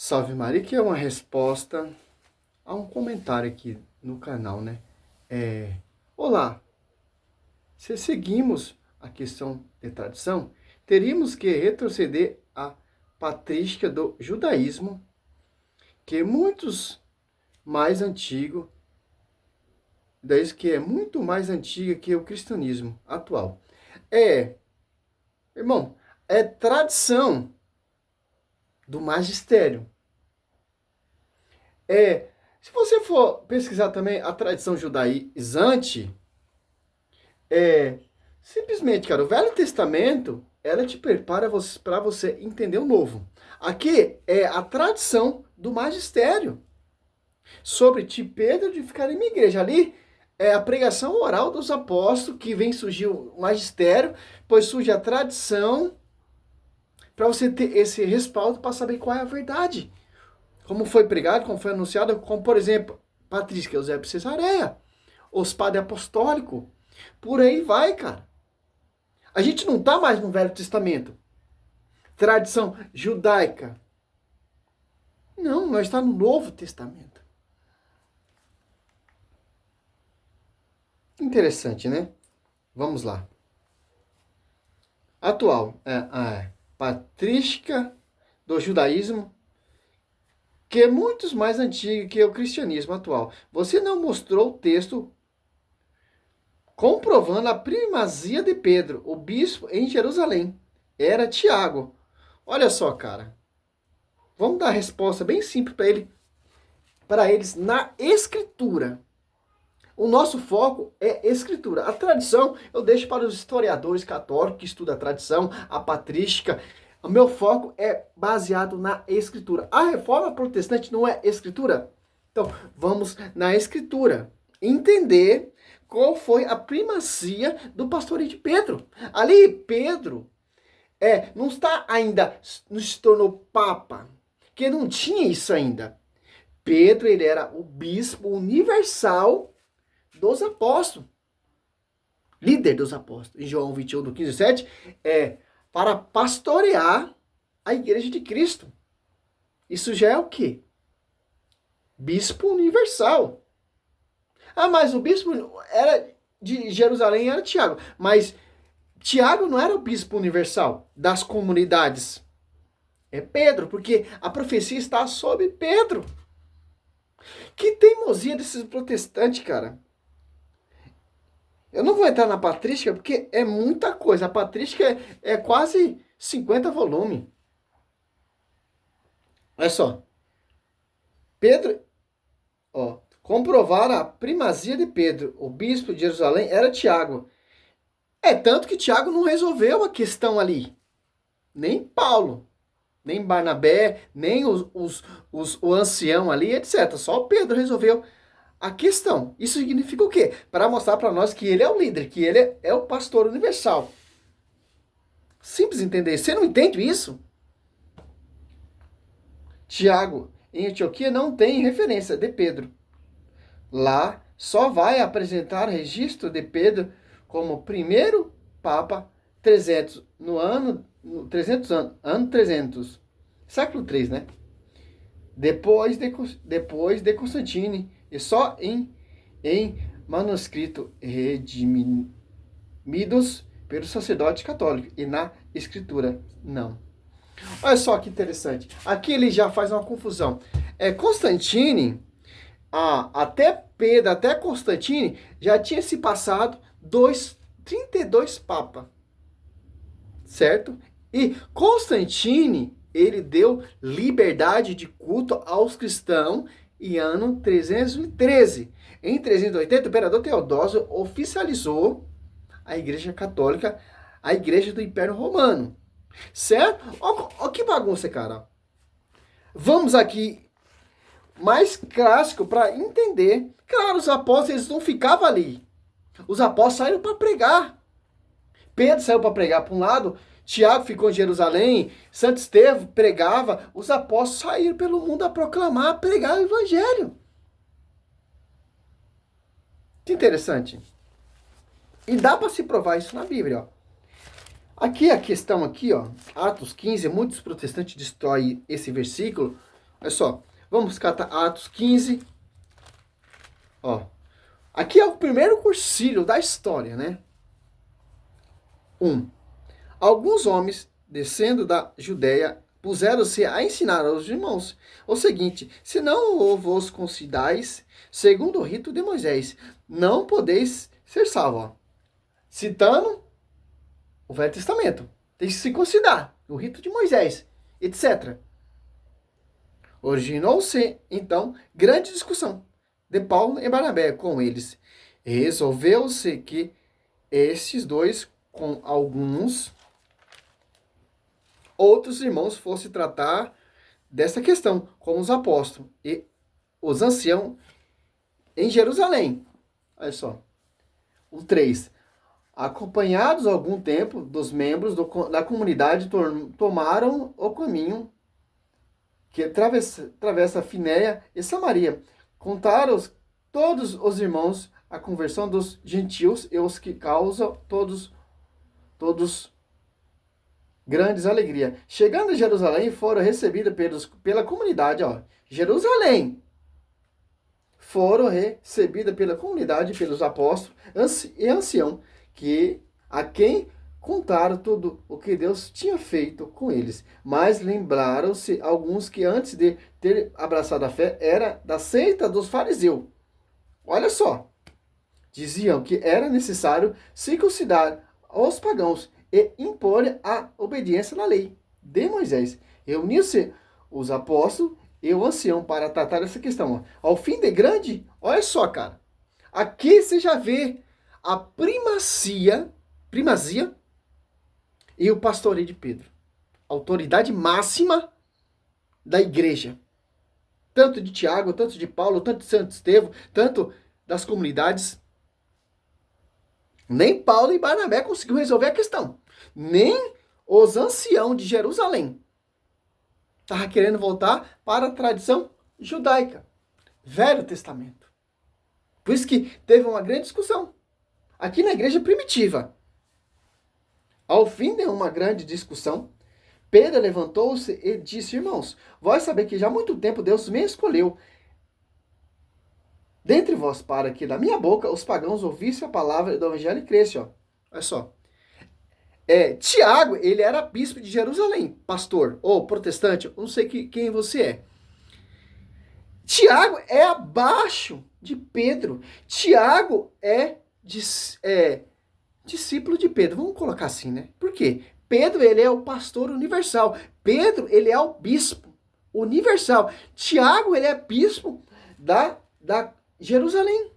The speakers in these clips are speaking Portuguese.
Salve Maria, que é uma resposta a um comentário aqui no canal, né? Olá, se seguimos a questão de tradição, teríamos que retroceder à patrística do judaísmo, que é mais antigo, daí que é muito mais antiga que o cristianismo atual. Irmão, é tradição do magistério. Se você for pesquisar também a tradição judaizante, é, simplesmente, cara, o Velho Testamento, ela te prepara para você entender o Novo. Aqui é a tradição do magistério sobre ti Pedro de ficar em minha igreja. Ali é a pregação oral dos apóstolos, que vem surgir o magistério, pois surge a tradição para você ter esse respaldo para saber qual é a verdade. Como foi pregado, como foi anunciado, como, por exemplo, Patrícia Eusébio de Cesareia, os padres apostólicos. Por aí vai, cara. A gente não está mais no Velho Testamento. Tradição judaica. Não, nós estamos no Novo Testamento. Interessante, né? Vamos lá. Atual, a patrística do judaísmo, que é muito mais antiga que o cristianismo atual. Você não mostrou o texto comprovando a primazia de Pedro, o bispo em Jerusalém. Era Tiago. Olha só, cara. Vamos dar a resposta bem simples para eles na escritura. O nosso foco é escritura. A tradição eu deixo para os historiadores católicos que estudam a tradição, a patrística. O meu foco é baseado na escritura. A reforma protestante não é escritura? Então, vamos na escritura. Entender qual foi a primazia do pastoreio de Pedro. Ali, Pedro não está ainda, não se tornou papa, que não tinha isso ainda. Pedro, ele era o bispo universal dos apóstolos, líder dos apóstolos. Em João 21, do 15 e 7, para pastorear a igreja de Cristo. Isso já é o quê? Bispo universal. Mas o bispo era de Jerusalém, era Tiago. Mas Tiago não era o bispo universal das comunidades. É Pedro, porque a profecia está sobre Pedro. Que teimosia desses protestantes, cara. Eu não vou entrar na patrística porque é muita coisa. A patrística é quase 50 volumes. Olha só. Pedro, comprovar a primazia de Pedro, o bispo de Jerusalém, era Tiago. Tanto que Tiago não resolveu a questão ali. Nem Paulo, nem Barnabé, nem o ancião ali, etc. Só Pedro resolveu a questão. Isso significa o quê? Para mostrar para nós que ele é o líder, que ele é o pastor universal. Simples entender. Você não entende isso? Tiago, em Antioquia, não tem referência de Pedro. Lá só vai apresentar registro de Pedro como primeiro papa 300 no ano 300 ano 300, século 3, né? Depois de Constantine, e só em manuscrito redimidos pelo sacerdote católico e na escritura não. Olha só que interessante. Aqui ele já faz uma confusão. Constantine, até Pedro, até Constantine, já tinha se passado 32 papas. Certo? E Constantine, ele deu liberdade de culto aos cristãos em ano 313. Em 380, o imperador Teodósio oficializou a Igreja Católica, a Igreja do Império Romano. Certo? Ó que bagunça, cara. Vamos aqui mais clássico para entender. Claro, os apóstolos eles não ficavam ali. Os apóstolos saíram para pregar. Pedro saiu para pregar para um lado, Tiago ficou em Jerusalém, Santo Estevão pregava, os apóstolos saíram pelo mundo a proclamar, a pregar o evangelho. Que interessante. E dá para se provar isso na Bíblia, ó. Aqui a questão aqui, ó, Atos 15, muitos protestantes destroem esse versículo, Olha só, vamos catar Atos 15. Ó, aqui é o primeiro cursilho da história, né? 1. Alguns homens, descendo da Judéia, puseram-se a ensinar aos irmãos o seguinte: se não vos concidais, segundo o rito de Moisés, não podeis ser salvos. Citando o Velho Testamento. Tem que se considerar o rito de Moisés, etc. Originou-se, então, grande discussão de Paulo e Barnabé com eles. Resolveu-se que estes dois, com alguns outros irmãos, fossem tratar dessa questão com os apóstolos e os anciãos em Jerusalém. Olha só. O 3. Acompanhados algum tempo dos membros da comunidade, tomaram o caminho que atravessa Finéia e Samaria. Contaram todos os irmãos a conversão dos gentios e os que causam todos grandes alegria. Chegando a Jerusalém, foram recebidos pela comunidade. Ó, Jerusalém. Foram recebidas pela comunidade, pelos apóstolos e ancião, a quem contaram tudo o que Deus tinha feito com eles. Mas lembraram-se alguns que antes de ter abraçado a fé, era da seita dos fariseus. Olha só. Diziam que era necessário circuncidar os pagãos e impor a obediência na lei de Moisés. Reuniu-se os apóstolos e o ancião para tratar essa questão. Ao fim de grande, olha só, cara. Aqui você já vê a primazia e o pastoreio de Pedro. Autoridade máxima da igreja. Tanto de Tiago, tanto de Paulo, tanto de Santo Estevão, tanto das comunidades. Nem Paulo e Barnabé conseguiu resolver a questão. Nem os anciãos de Jerusalém. Estavam querendo voltar para a tradição judaica. Velho Testamento. Por isso que teve uma grande discussão. Aqui na igreja primitiva. Ao fim de uma grande discussão, Pedro levantou-se e disse: irmãos, vós saber que já há muito tempo Deus me escolheu dentre vós, para que da minha boca os pagãos ouvissem a palavra do evangelho e crescem. Ó. Olha só. Tiago, ele era bispo de Jerusalém, pastor, ou protestante, eu não sei quem você é. Tiago é abaixo de Pedro. Tiago é discípulo de Pedro. Vamos colocar assim, né? Por quê? Pedro, ele é o pastor universal. Pedro, ele é o bispo universal. Tiago, ele é bispo da Jerusalém.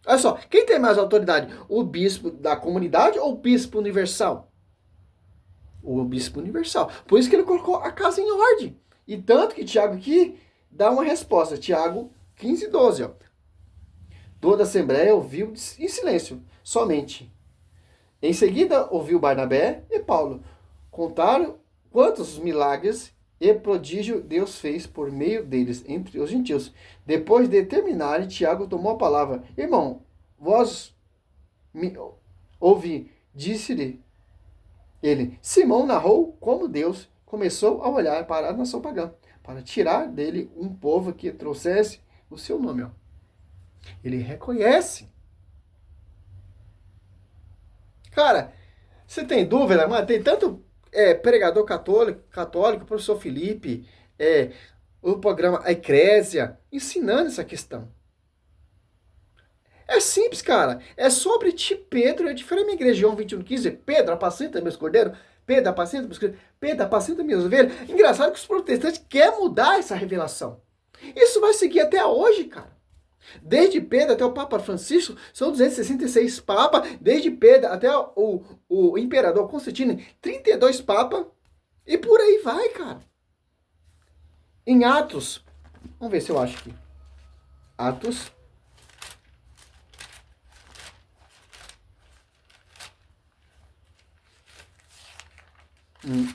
Olha só, quem tem mais autoridade? O bispo da comunidade ou o bispo universal? O bispo universal. Por isso que ele colocou a casa em ordem. E tanto que Tiago aqui dá uma resposta. Tiago 15:12. Ó. Toda a assembleia ouviu em silêncio, somente. Em seguida, ouviu Barnabé e Paulo. Contaram quantos milagres e prodígio Deus fez por meio deles, entre os gentios. Depois de terminarem, Tiago tomou a palavra. Irmão, vós me ouvi, disse-lhe ele. Simão narrou como Deus começou a olhar para a nação pagã, para tirar dele um povo que trouxesse o seu nome. Ó. Ele reconhece. Cara, você tem dúvida, mano? Tem tanto pregador católico, professor Felipe, o programa A Eclésia, ensinando essa questão. É simples, cara. É sobre ti, Pedro. É diferente da igreja, João 21:15. Pedro, apacenta meus cordeiros. Pedro, apacenta meus cordeiros. Pedro, apacenta minhas ovelhas. Engraçado que os protestantes querem mudar essa revelação. Isso vai seguir até hoje, cara. Desde Pedro até o Papa Francisco, são 266 papas. Desde Pedro até o imperador Constantino, 32 papas. E por aí vai, cara. Em Atos, vamos ver se eu acho aqui. Atos.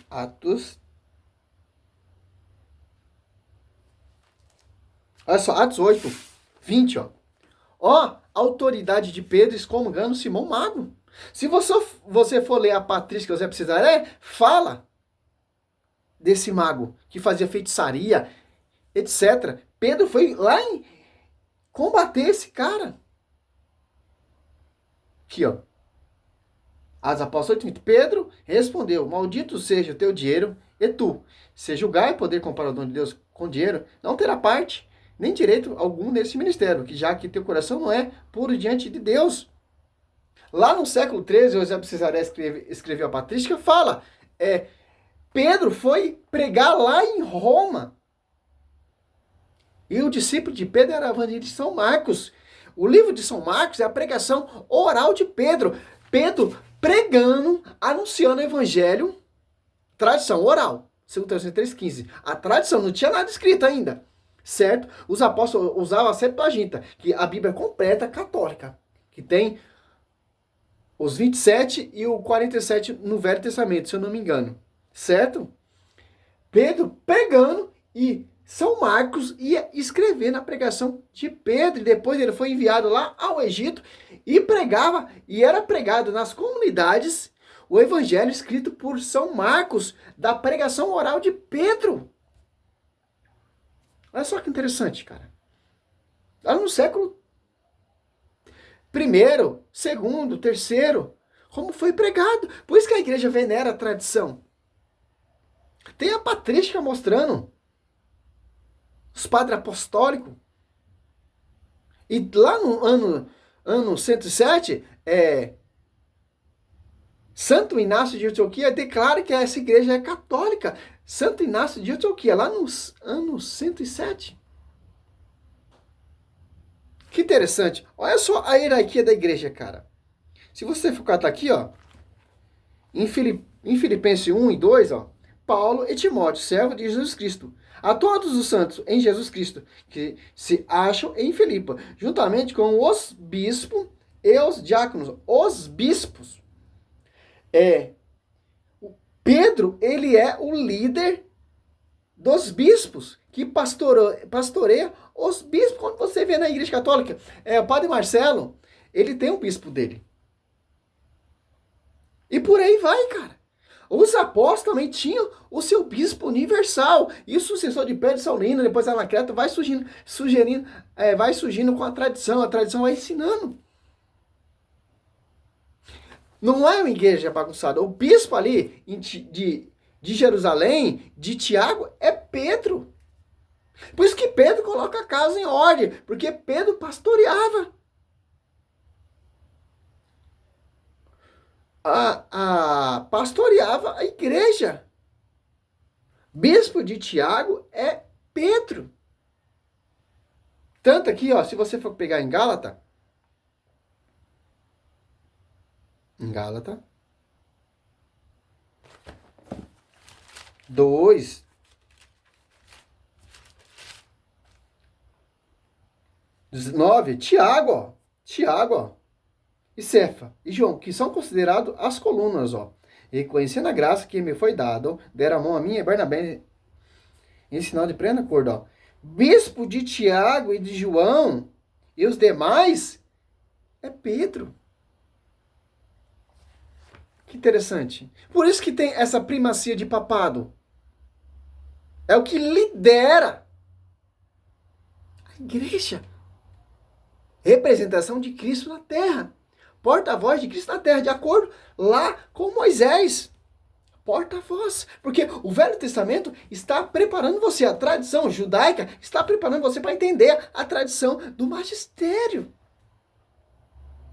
Atos. Olha só, Atos 8:20, ó, autoridade de Pedro excomungando Simão Mago. Se você for ler a patrística que você precisar, fala desse mago que fazia feitiçaria, etc. Pedro foi lá em combater esse cara. Aqui, ó. As apóstolos 8:20. Pedro respondeu: maldito seja o teu dinheiro, e tu, se julgar e poder comparar o dom de Deus com dinheiro, não terá parte, nem direito algum nesse ministério, que já que teu coração não é puro diante de Deus. Lá no século XIII, Eusébio de Cesareia escreveu a Patrística, fala, Pedro foi pregar lá em Roma. E o discípulo de Pedro era o evangelista São Marcos. O livro de São Marcos é a pregação oral de Pedro. Pedro pregando, anunciando o evangelho, tradição oral. 2 Tessalonicenses 3,15. A tradição não tinha nada escrito ainda, certo? Os apóstolos usavam a Septuaginta, que é a Bíblia completa católica, que tem os 27 e o 47 no Velho Testamento, se eu não me engano, certo? Pedro pregando e São Marcos ia escrever na pregação de Pedro, e depois ele foi enviado lá ao Egito e pregava, e era pregado nas comunidades o evangelho escrito por São Marcos, da pregação oral de Pedro. Olha só que interessante, cara. Lá no século I, segundo, terceiro, como foi pregado. Por isso que a igreja venera a tradição. Tem a patrística mostrando os padres apostólicos. E lá no ano 107, Santo Inácio de Antioquia declara que essa igreja é católica. Santo Inácio de Antioquia, lá no ano 107. Que interessante. Olha só a hierarquia da igreja, cara. Se você focar, tá aqui, ó. Em Filipenses 1 e 2, ó. Paulo e Timóteo, servo de Jesus Cristo. A todos os santos em Jesus Cristo, que se acham em Filipa, juntamente com os bispos e os diáconos. Os bispos. Pedro, ele é o líder dos bispos, que pastoreia os bispos. Quando você vê na igreja católica, o padre Marcelo, ele tem um bispo dele. E por aí vai, cara. Os apóstolos também tinham o seu bispo universal. E o sucessor de Pedro Saulino, depois Anacleto, vai surgindo com a tradição vai ensinando. Não é uma igreja bagunçada. O bispo ali de Jerusalém, de Tiago, é Pedro. Por isso que Pedro coloca a casa em ordem, porque Pedro pastoreava. Pastoreava a igreja. Bispo de Tiago é Pedro. Tanto aqui, ó, se você for pegar em Gálatas 2, 9, Tiago, ó, e Cefa, e João, que são considerados as colunas, ó. Reconhecendo a graça que me foi dada, deram a mão a mim e Barnabé em sinal de pleno acordo, ó. Bispo de Tiago e de João e os demais é Pedro. Que interessante. Por isso que tem essa primacia de papado. É o que lidera a igreja. Representação de Cristo na terra. Porta-voz de Cristo na terra, de acordo lá com Moisés. Porta-voz. Porque o Velho Testamento está preparando você, a tradição judaica está preparando você para entender a tradição do magistério.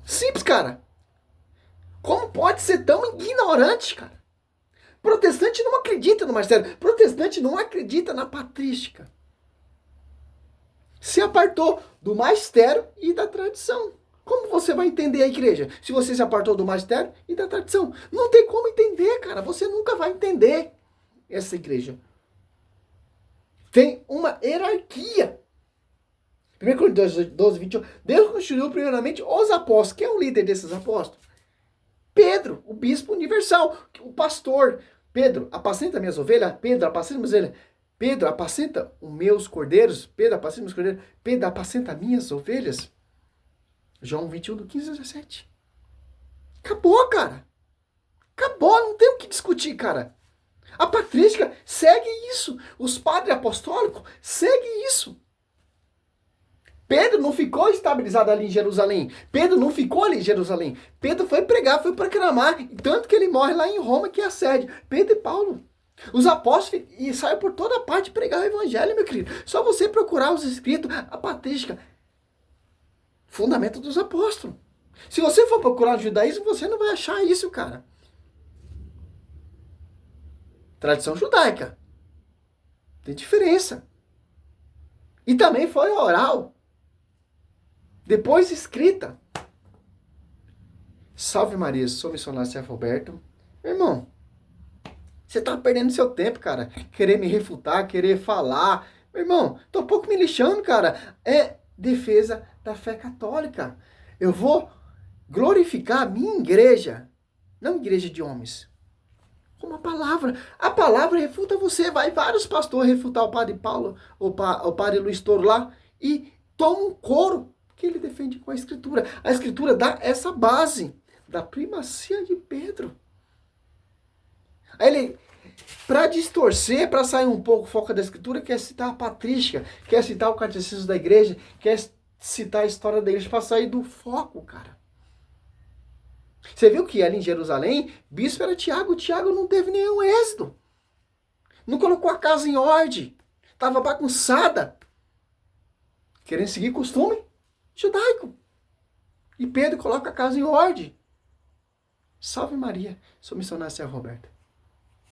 Simples, cara. Como pode ser tão ignorante, cara? Protestante não acredita no magistério. Protestante não acredita na patrística. Se apartou do magistério e da tradição. Como você vai entender a igreja se você se apartou do magistério e da tradição? Não tem como entender, cara. Você nunca vai entender essa igreja. Tem uma hierarquia. 1 Coríntios 12, 21. Deus constituiu primeiramente os apóstolos. Quem é o líder desses apóstolos? Pedro, o bispo universal, o pastor. Pedro, apacenta minhas ovelhas. Pedro, apacenta minhas ovelhas. Pedro, apacenta os meus cordeiros. Pedro, apacenta meus cordeiros. Pedro, apacenta minhas ovelhas. João 21, do 15 a 17. Acabou, cara. Acabou, não tem o que discutir, cara. A patrística segue Os padres apostólicos seguem isso. Pedro não ficou estabilizado ali em Jerusalém. Pedro não ficou ali em Jerusalém. Pedro foi pregar, foi proclamar. Tanto que ele morre lá em Roma, que é a sede. Pedro e Paulo. Os apóstolos e saem por toda parte pregar o evangelho, meu querido. Só você procurar os escritos, a patrística. Fundamento dos apóstolos. Se você for procurar o judaísmo, você não vai achar isso, cara. Tradição judaica. Tem diferença. E também foi oral. Depois escrita. Salve Maria, sou missionário Servo Roberto. Meu irmão, você tá perdendo seu tempo, cara. Querer me refutar, querer falar. Meu irmão, tô um pouco me lixando, cara. É defesa da fé católica. Eu vou glorificar a minha igreja. Não igreja de homens. Com uma palavra. A palavra refuta você. Vai vários pastores refutar o padre Paulo, o padre Luiz Toro lá. E toma um couro que ele defende com a escritura. A escritura dá essa base da primacia de Pedro. Aí ele, para distorcer, para sair um pouco o foco da escritura, quer citar a patrística, quer citar o catecismo da igreja, quer citar a história da igreja, para sair do foco, cara. Você viu que ali em Jerusalém, bispo era Tiago. Tiago não teve nenhum êxito. Não colocou a casa em ordem. Estava bagunçada. Querendo seguir costume judaico. E Pedro coloca a casa em ordem. Salve Maria, sou missionário Servo Roberto.